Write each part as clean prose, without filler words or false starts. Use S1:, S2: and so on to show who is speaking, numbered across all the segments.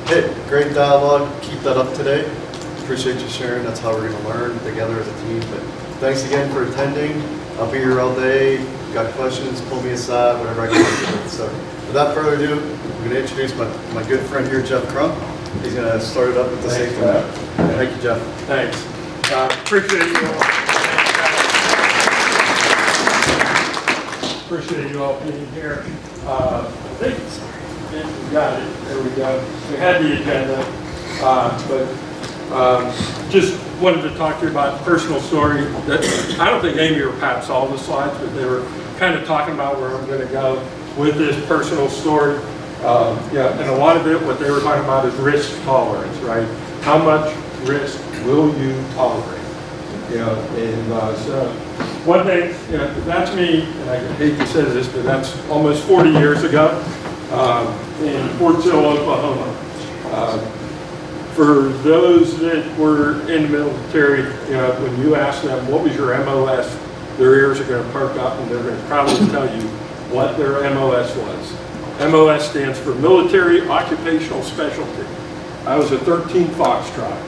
S1: Hey, great dialogue. Keep that up today. Appreciate you sharing. That's how we're going to learn together as a team. But thanks again for attending. I'll be here all day. Got questions, pull me aside, whatever I can do. So without further ado, I'm going to introduce my good friend here, Jeff Crum. He's going to start it up with the safety net. Thank you, Jeff.
S2: Thanks. Appreciate you all. Appreciate you all being here. I think we got it. There we go. We had the agenda, but just wanted to talk to you about a personal story. That I don't think Amy or Pat saw the slides, but they were kind of talking about where I'm going to go with this personal story. Yeah, and a lot of it, what they were talking about is risk tolerance, right? How much risk will you tolerate? You know, and so one thing, you know, that's me, and I hate to say this, but that's almost 40 years ago in Fort Sill, Oklahoma. For those that were in the military, you know, when you ask them what was your MOS, their ears are going to perk up and they're going to probably tell you what their MOS was. MOS stands for Military Occupational Specialty. I was a 13 Foxtrot.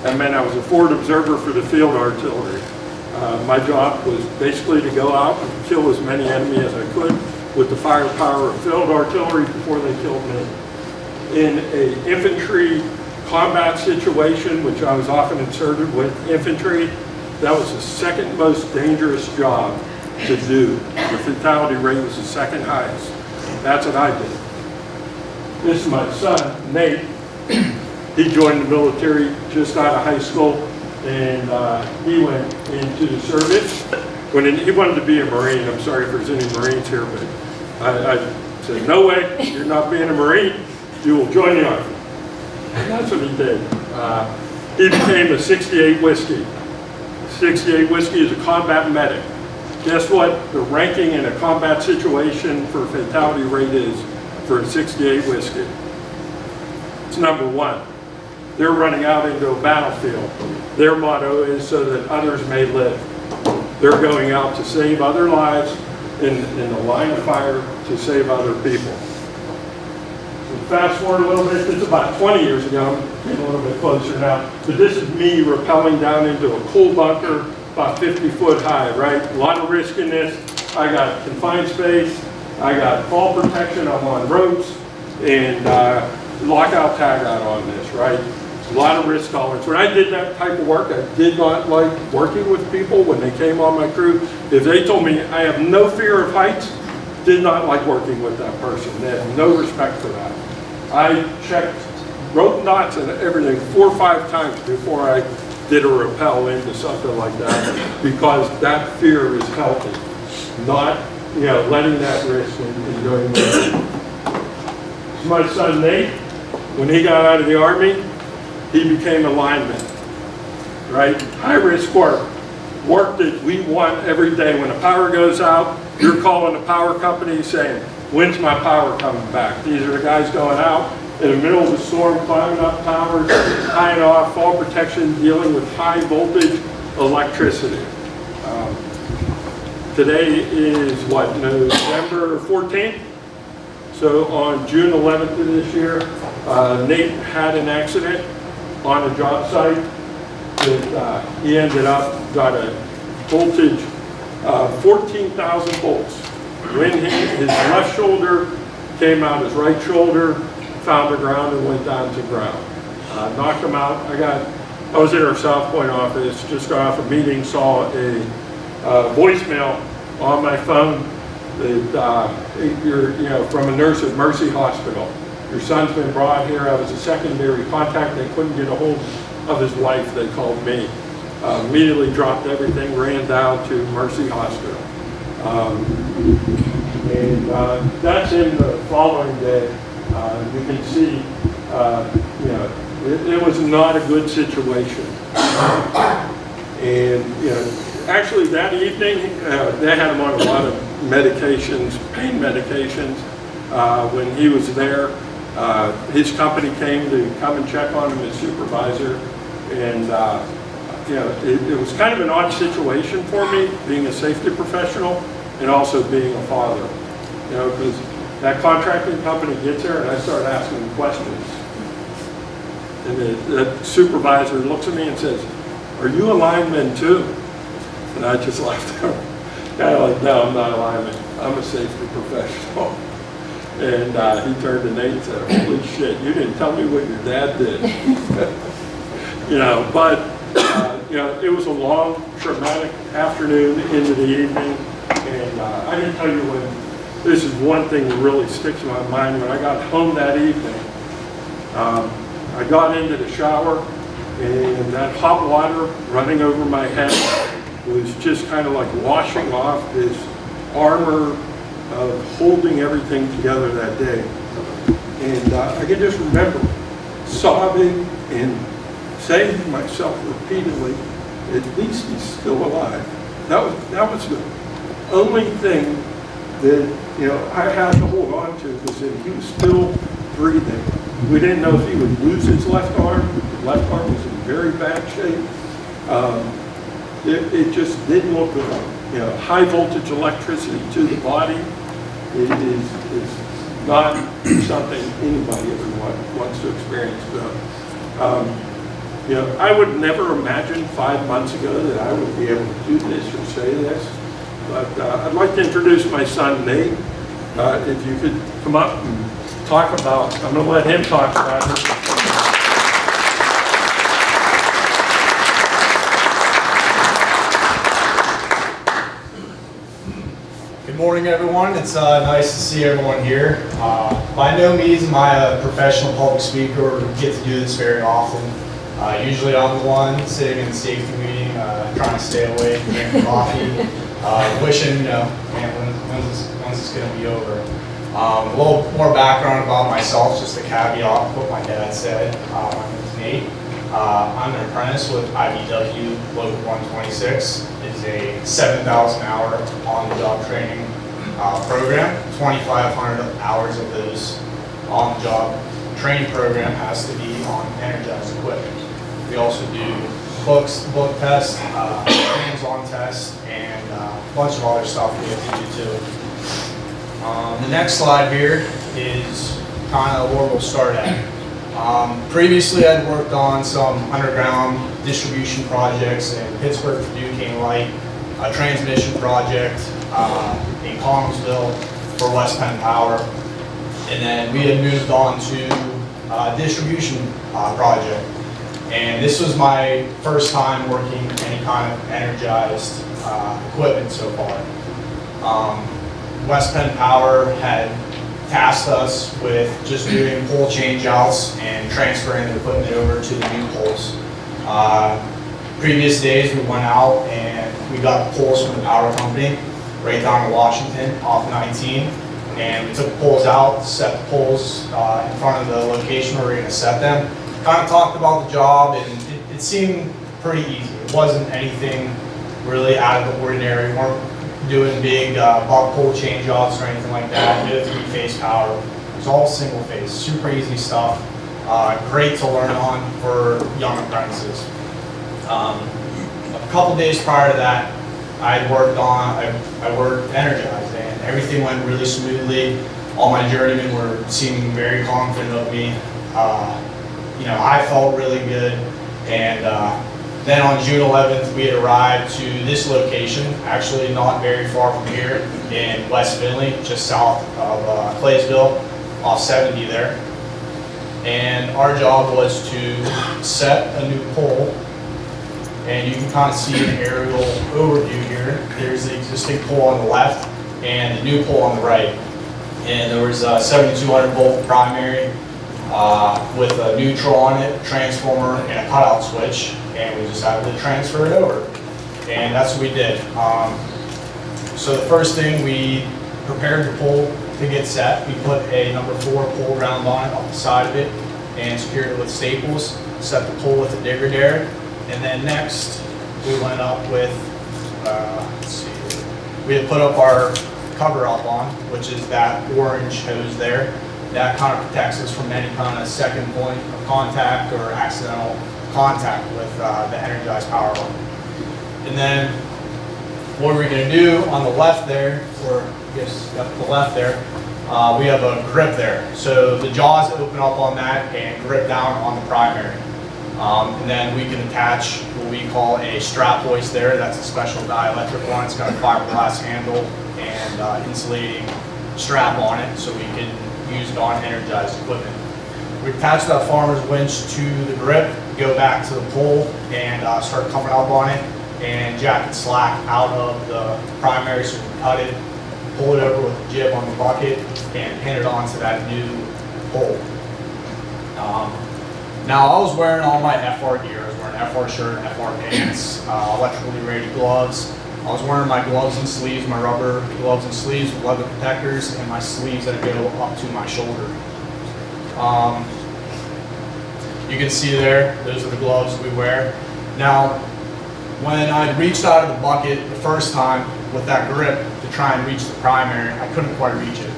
S2: That meant I was a forward observer for the field artillery. My job was basically to go out and kill as many enemy as I could with the firepower of field artillery before they killed me. In an infantry combat situation, which I was often inserted with infantry, that was the second most dangerous job to do. The fatality rate was the second highest. That's what I did. This is my son, Nate. He joined the military just out of high school, and he went into the service. He wanted to be a Marine. I'm sorry if there's any Marines here, but I said, no way, you're not being a Marine. You will join the Army. And that's what he did. He became a 68 Whiskey. 68 Whiskey is a combat medic. Guess what the ranking in a combat situation for fatality rate is for a 68 Whiskey? It's number 1. They're running out into a battlefield. Their motto is so that others may live. They're going out to save other lives in the line of fire to save other people. So fast forward a little bit, this is about 20 years ago, I'm getting a little bit closer now, but this is me rappelling down into a coal bunker about 50 foot high, right? A lot of risk in this. I got confined space, I got fall protection, I'm on ropes, and lockout tagout on this, right? A lot of risk tolerance. When I did that type of work, I did not like working with people when they came on my crew. If they told me I have no fear of heights, did not like working with that person. They had no respect for that. I checked rope knots and everything 4 or 5 times before I did a rappel into something like that, because that fear is healthy. Not, you know, letting that risk and doing that. My son Nate, when he got out of the Army, he became a lineman, right? High risk work that we want every day. When the power goes out, you're calling the power company saying, when's my power coming back? These are the guys going out in the middle of the storm, climbing up towers, tying off, fall protection, dealing with high voltage electricity. Today is what, November 14th? So on June 11th of this year, Nate had an accident on a job site that he ended up, got a voltage 14,000 volts. When his left shoulder came out his right shoulder, found the ground and went down to ground. Knocked him out. I was in our South Point office, just got off a meeting, saw a voicemail on my phone that you're, you know, from a nurse at Mercy Hospital. Your son's been brought here. I was a secondary contact. They couldn't get a hold of his wife. They called me. Immediately dropped everything, ran down to Mercy Hospital. That's in the following day. You can see, you know, it was not a good situation. And, you know, actually that evening, they had him on a lot of medications, pain medications. When he was there, his company came to come and check on him, his supervisor. And, you know, it was kind of an odd situation for me, being a safety professional and also being a father. You know, because that contracting company gets there and I start asking questions. And the supervisor looks at me and says, "Are you a lineman too?" And I just laughed at him. Kind of like, "No, I'm not a lineman. I'm a safety professional." And he turned to Nate and said, "Holy shit, you didn't tell me what your dad did." But it was a long, traumatic afternoon into the evening. And I can tell you this is one thing that really sticks in my mind. When I got home that evening, I got into the shower, and that hot water running over my head was just kind of like washing off this armor of holding everything together that day. And I can just remember sobbing and saying to myself repeatedly, "At least he's still alive." That was the only thing that I had to hold on to, was that he was still breathing. We didn't know if he would lose his left arm. His left arm was in very bad shape. It just didn't look good. High voltage electricity to the body is not something anybody ever wants to experience. I would never imagine 5 months ago that I would be able to do this or say this. But I'd like to introduce my son, Nate. If you could come up and talk about, I'm going to let him talk about it.
S3: Good morning, everyone. It's nice to see everyone here. By no means am I a professional public speaker or get to do this very often. Usually I'm the one sitting in the safety meeting, trying to stay awake, drinking coffee, wishing, man, when's this going to be over? A little more background about myself, just a caveat what my dad said. My name is Nate. I'm an apprentice with IBW Local 126. It's a 7,000 hour on-the-job training program. 2,500 hours of those on-the-job training program has to be on energized equipment. We also do book tests, hands-on tests, and a bunch of other stuff we have to do too. The next slide here is kind of where we'll start at. Previously, I'd worked on some underground distribution projects in Pittsburgh for Duquesne Light, a transmission project in Collinsville for West Penn Power, and then we had moved on to a distribution project. And this was my first time working any kind of energized equipment so far. West Penn Power had tasked us with just doing pole changeouts and transferring the equipment over to the new poles. Previous days we went out and we got the poles from the power company right down in Washington off 19, and we took the poles out, set the poles in front of the location where we were going to set them. Kind of talked about the job, and it seemed pretty easy. It wasn't anything really out of the ordinary. We weren't doing big buck pole change-offs or anything like that. No three-phase power. It was all single-phase. Super easy stuff. Great to learn on for young apprentices. A couple days prior to that, I worked energized, and everything went really smoothly. All my journeymen were seeming very confident of me. I felt really good, and then on June 11th, we had arrived to this location, actually not very far from here in West Findlay, just south of Claysville, off 70 there. And our job was to set a new pole, and you can kind of see an aerial overview here. There's the existing pole on the left and the new pole on the right. And there was a 7200 volt primary with a neutral on it, transformer, and a cutout switch, and we just had to transfer it over. And that's what we did. So the first thing, we prepared the pole to get set. We put a number 4 pole round on it off the side of it and secured it with staples, set the pole with a digger derrick, and then next we went up with, let's see here. We had put up our cover up on, which is that orange hose there. That kind of protects us from any kind of second point of contact or accidental contact with the energized power line. And then what we're going to do on the left there, or I guess the left there, we have a grip there. So the jaws open up on that and grip down on the primary. And then we can attach what we call a strap hoist there. That's a special dielectric one. It's got a fiberglass handle and insulating strap on it, so we can use it on energized equipment. We attach that farmer's winch to the grip, go back to the pole, and start coming up on it, and jack the slack out of the primary, so we can cut it, pull it over with a jib on the bucket, and pin it onto that new pole. Now I was wearing all my FR gear. I was wearing an FR shirt, FR pants, electrically rated gloves. I was wearing my gloves and sleeves, my rubber gloves and sleeves with leather protectors, and my sleeves that go up to my shoulder. You can see there, those are the gloves we wear. Now, when I reached out of the bucket the first time with that grip to try and reach the primary, I couldn't quite reach it.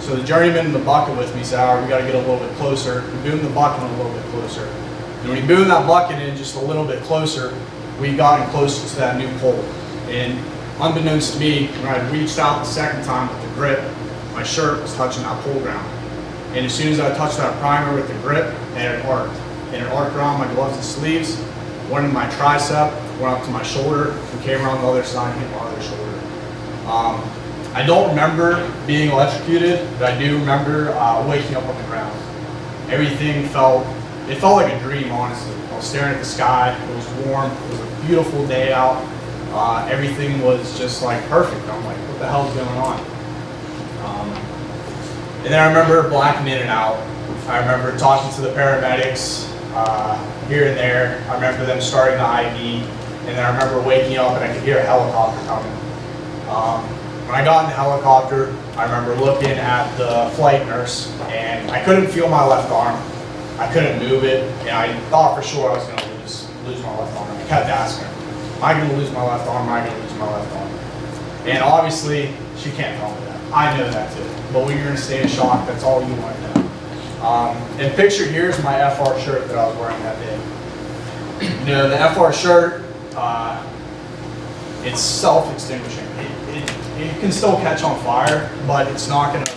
S3: So the journeyman in the bucket with me said, all right, we gotta get a little bit closer. We boomed the bucket a little bit closer. And when we boomed that bucket in just a little bit closer, we got in closer to that new pole. And unbeknownst to me, when I reached out the second time with the grip, my shirt was touching that pole ground. And as soon as I touched that primer with the grip, and it arced. And it arced around my gloves and sleeves, went in my tricep, went up to my shoulder, and came around the other side and hit my other shoulder. I don't remember being electrocuted, but I do remember waking up on the ground. Everything felt like a dream, honestly. I was staring at the sky, it was warm, it was a beautiful day out. Everything was just like perfect. I'm like, what the hell is going on? And then I remember blacking in and out. I remember talking to the paramedics here and there. I remember them starting the IV, and then I remember waking up and I could hear a helicopter coming. When I got in the helicopter, I remember looking at the flight nurse, and I couldn't feel my left arm. I couldn't move it, and I thought for sure I was going to lose my left arm. I kept asking her, am I going to lose my left arm? Am I going to lose my left arm? And obviously, she can't tell me that. I know that too. But when you're in a state of shock, that's all you want to know. And pictured here is my FR shirt that I was wearing that day. You know, the FR shirt, it's self-extinguishing. It can still catch on fire, but it's not going to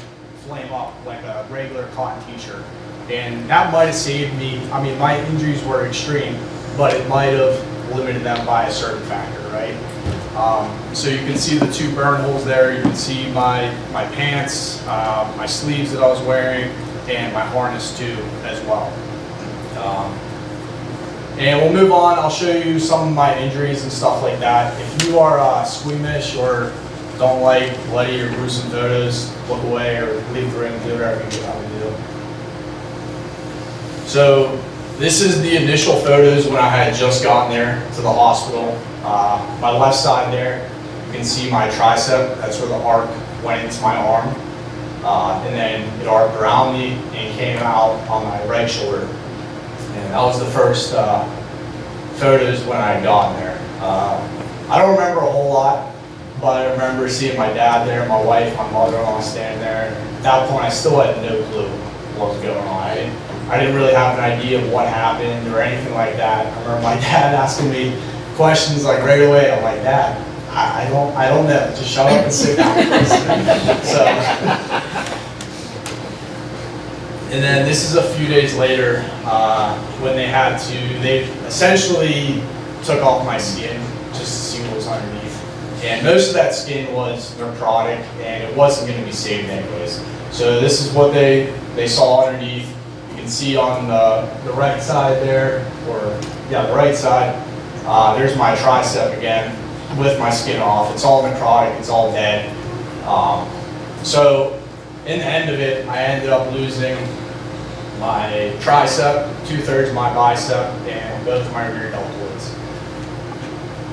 S3: flame up like a regular cotton t-shirt. And that might have saved me. I mean, my injuries were extreme, but it might have limited them by a certain factor, right? So you can see the two burn holes there. You can see my pants, my sleeves that I was wearing, and my harness too as well. And we'll move on. I'll show you some of my injuries and stuff like that. If you are squeamish or don't like bloody or gruesome photos, look away or leave the room, do whatever you have to do. So this is the initial photos when I had just gotten there to the hospital. My left side there, you can see my tricep. That's where the arc went into my arm. And then it arced around me and came out on my right shoulder. And that was the first photos when I had gotten there. I don't remember a whole lot, but I remember seeing my dad there, my wife, my mother-in-law standing there. At that point, I still had no clue what was going on. I didn't really have an idea of what happened or anything like that. I remember my dad asking me questions like right away. I'm like, Dad, I don't know. Just shut up and sit down. So, and then this is a few days later when they essentially took off my skin just to see what was underneath. And most of that skin was necrotic, and it wasn't going to be saved anyways. So this is what they saw underneath. You can see on the right side there, the right side, there's my tricep again with my skin off. It's all necrotic, it's all dead. So in the end of it, I ended up losing my tricep, 2/3 of my bicep, and both of my rear deltoids.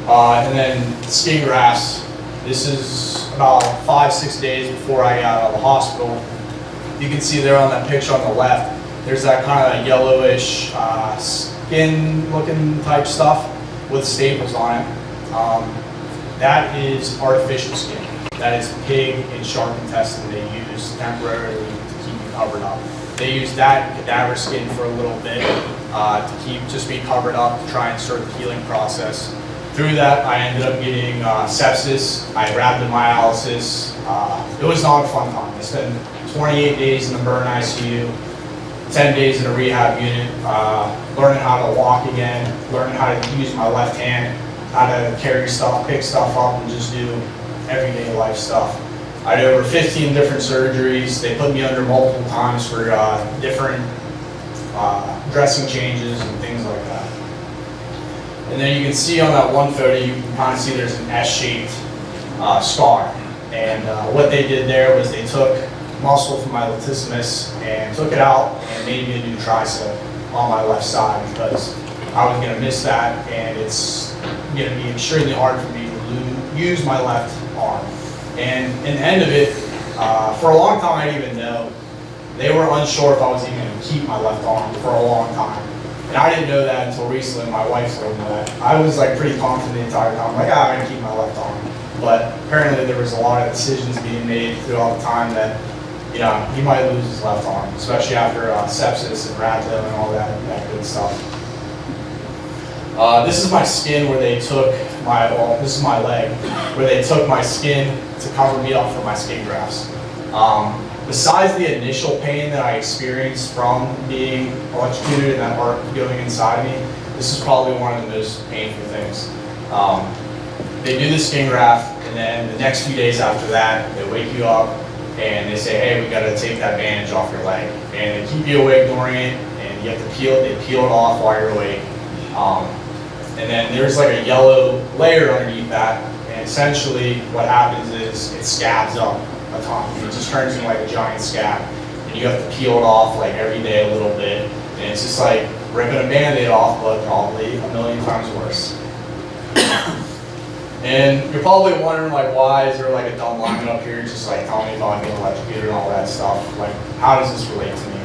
S3: And then skin grafts. This is about 5-6 days before I got out of the hospital. You can see there on that picture on the left, there's that kind of yellowish skin looking type stuff with staples on it. That is artificial skin. That is pig and shark intestine they use temporarily to keep you covered up. They use that cadaver skin for a little bit to just be covered up to try and start the healing process. Through that, I ended up getting sepsis. I had rhabdomyolysis. It was not a fun time. I spent 28 days in the burn ICU, 10 days in a rehab unit, learning how to walk again, learning how to use my left hand, how to carry stuff, pick stuff up, and just do everyday life stuff. I did over 15 different surgeries. They put me under multiple times for different dressing changes and things like that. And then you can see on that one photo, you can kind of see there's an S-shaped scar. And what they did there was they took muscle from my latissimus and took it out and made me a new tricep on my left side because I was going to miss that, and it's going to be extremely hard for me to use my left arm. And in the end of it, for a long time I didn't even know. They were unsure if I was even going to keep my left arm for a long time. And I didn't know that until recently. My wife told me that. I was like pretty confident the entire time, like, I'm going to keep my left arm. But apparently there was a lot of decisions being made throughout the time that, you know, he might lose his left arm, especially after sepsis and rhabdo and all that good stuff. This is my skin where they took my, well, this is my leg, where they took my skin to cover me up for my skin grafts. Besides the initial pain that I experienced from being electrocuted and that arc going inside me, this is probably one of the most painful things. They do the skin graft, and then the next few days after that, they wake you up and they say, hey, we got to take that bandage off your leg. And they keep you awake during it, and you have to peel it off while you're awake. And then there's like a yellow layer underneath that, and essentially what happens is it scabs up a ton. It just turns into like a giant scab, and you have to peel it off like every day a little bit, and it's just like ripping a Band-Aid off, but probably a million times worse. And you're probably wondering, like, why is there like a dumb line up here just like telling me about being electrocuted and all that stuff? Like, how does this relate to me?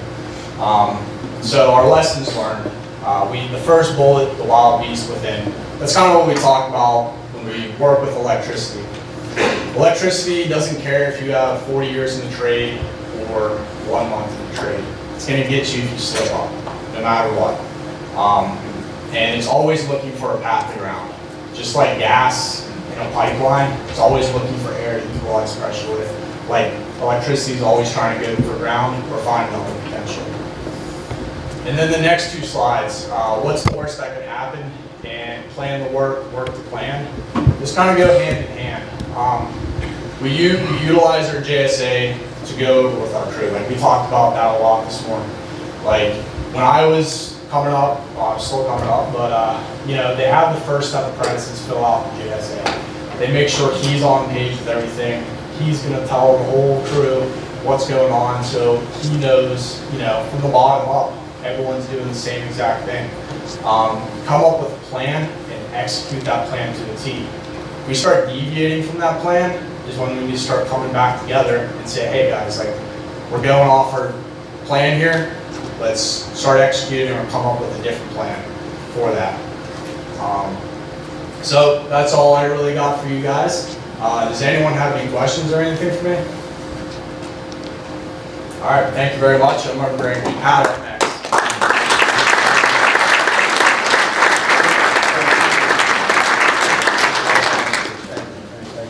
S3: So our lessons learned. The first bullet, the wild beast within. That's kind of what we talk about when we work with electricity. Electricity doesn't care if you have 40 years in the trade or 1 month in the trade. It's going to get you if you slip up, no matter what. And it's always looking for a path to ground. Just like gas in a pipeline, it's always looking for air to equalize pressure with. Like electricity is always trying to go for ground or find another potential. And then the next two slides, what's the worst that could happen, and plan the work the plan. Just kind of go hand in hand. We utilize our JSA to go with our crew. Like we talked about that a lot this morning. Like when I was coming up, well, I'm still coming up, but you know, they have the first step apprentices fill out the JSA. They make sure he's on page with everything. He's going to tell the whole crew what's going on, so he knows, you know, from the bottom up, everyone's doing the same exact thing. Come up with a plan and execute that plan to the T. If we start deviating from that plan, is when we need to start coming back together and say, hey guys, like we're going off our plan here. Let's start executing or come up with a different plan for that. So that's all I really got for you guys. Does anyone have any questions or anything for me? All right, thank you very much. I'm going to bring Pat up.